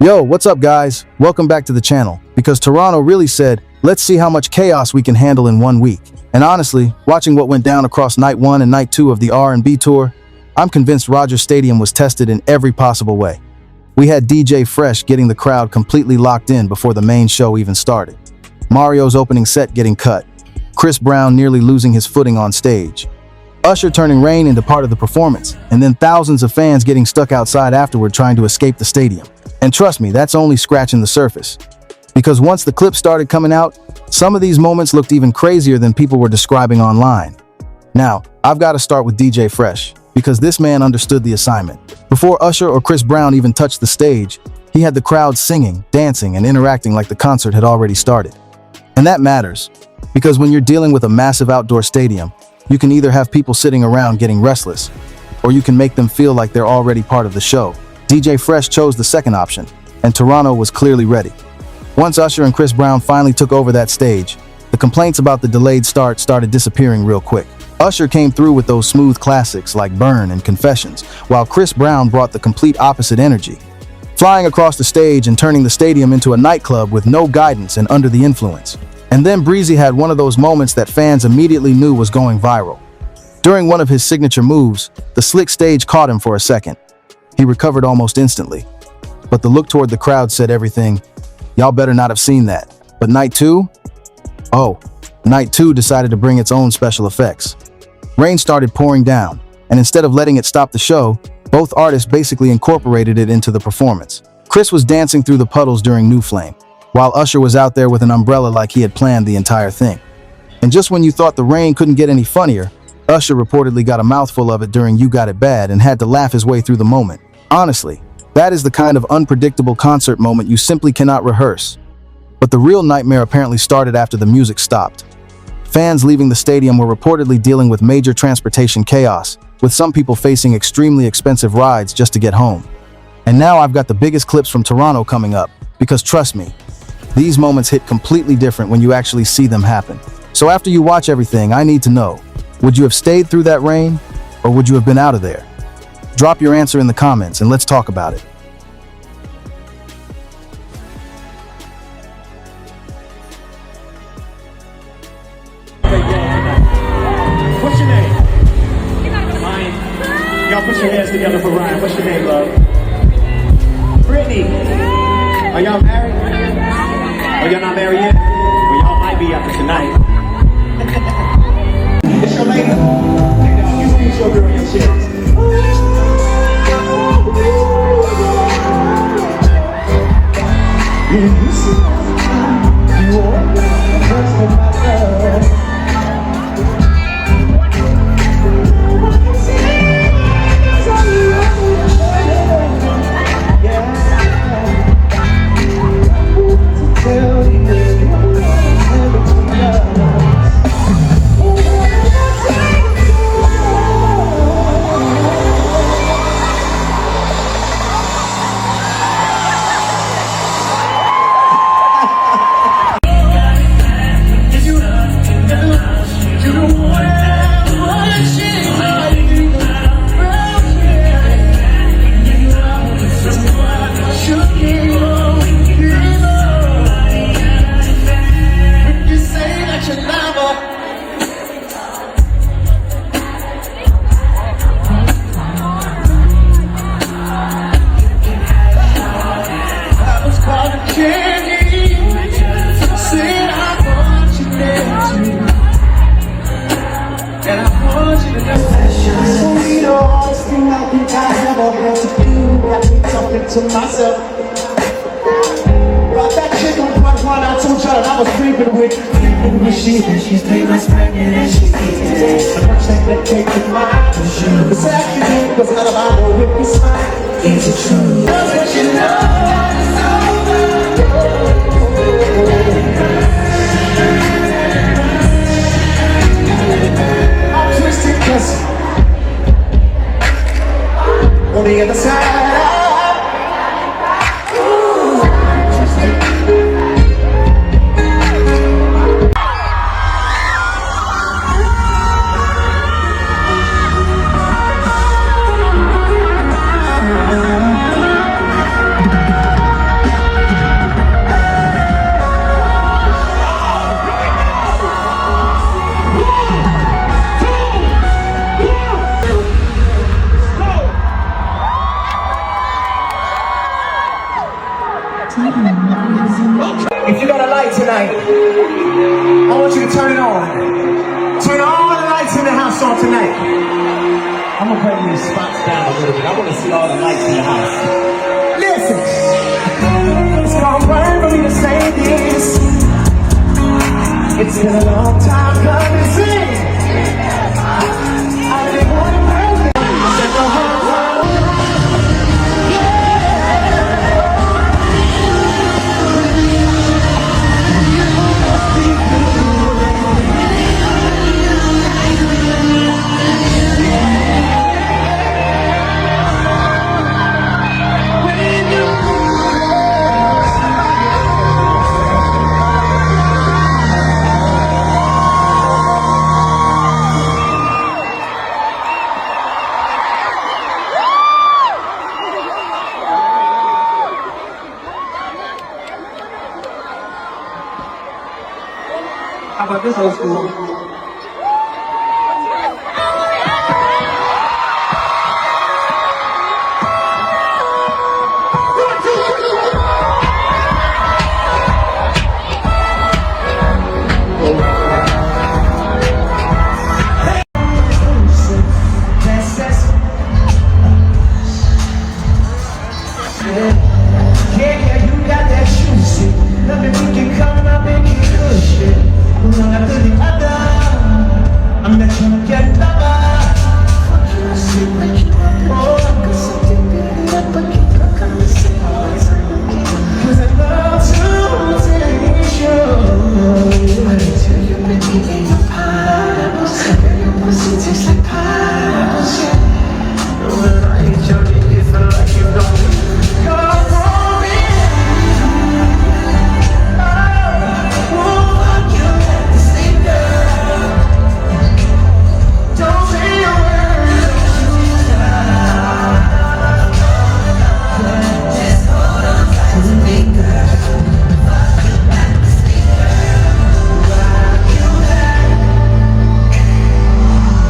Yo, what's up guys? Welcome back to the channel. Because Toronto really said, let's see how much chaos we can handle in 1 week. And honestly, watching what went down across night 1 and night 2 of the R&B tour, I'm convinced Rogers Stadium was tested in every possible way. We had DJ Fresh getting the crowd completely locked in before the main show even started. Mario's opening set getting cut. Chris Brown nearly losing his footing on stage. Usher turning rain into part of the performance, and then thousands of fans getting stuck outside afterward trying to escape the stadium. And trust me, that's only scratching the surface. Because once the clips started coming out, some of these moments looked even crazier than people were describing online. Now, I've got to start with DJ Fresh, because this man understood the assignment. Before Usher or Chris Brown even touched the stage, he had the crowd singing, dancing, and interacting like the concert had already started. And that matters, because when you're dealing with a massive outdoor stadium, you can either have people sitting around getting restless, or you can make them feel like they're already part of the show. DJ Fresh chose the second option, and Toronto was clearly ready. Once Usher and Chris Brown finally took over that stage, the complaints about the delayed start started disappearing real quick. Usher came through with those smooth classics like Burn and Confessions, while Chris Brown brought the complete opposite energy, flying across the stage and turning the stadium into a nightclub with no guidance and under the influence. And then Breezy had one of those moments that fans immediately knew was going viral. During one of his signature moves, the slick stage caught him for a second. He recovered almost instantly. But the look toward the crowd said everything. Y'all better not have seen that. But night 2? Oh, night 2 decided to bring its own special effects. Rain started pouring down, and instead of letting it stop the show, both artists basically incorporated it into the performance. Chris was dancing through the puddles during New Flame, while Usher was out there with an umbrella like he had planned the entire thing. And just when you thought the rain couldn't get any funnier, Usher reportedly got a mouthful of it during You Got It Bad and had to laugh his way through the moment. Honestly, that is the kind of unpredictable concert moment you simply cannot rehearse. But the real nightmare apparently started after the music stopped. Fans leaving the stadium were reportedly dealing with major transportation chaos, with some people facing extremely expensive rides just to get home. And now I've got the biggest clips from Toronto coming up, because trust me, these moments hit completely different when you actually see them happen. So after you watch everything, I need to know, would you have stayed through that rain, or would you have been out of there? Drop your answer in the comments and let's talk about it. What's your name? Ryan. Y'all put your hands together for Ryan. What's your name, love? Brittany. Are y'all married? Oh, y'all not married yet? Well, y'all might be after tonight. It's your lady. You squeeze your girl in your chest. You see, you are the first of my love. To myself, about that chick on part one, I told y'all that I was sleeping with she's 3 months pregnant and she's eating it. I'm not saying that cake is mine, for sure. It's actually because out of I know with me smile. Is it true? That's what you know. I'm twisted cause on the other side. I'm gonna bring these spots down a little bit. I wanna see all the lights in the house. Listen, it's gonna burn for me to say this. It's been a long time coming, sing. I've been wanting perfect. Set the whole world. How about this old school?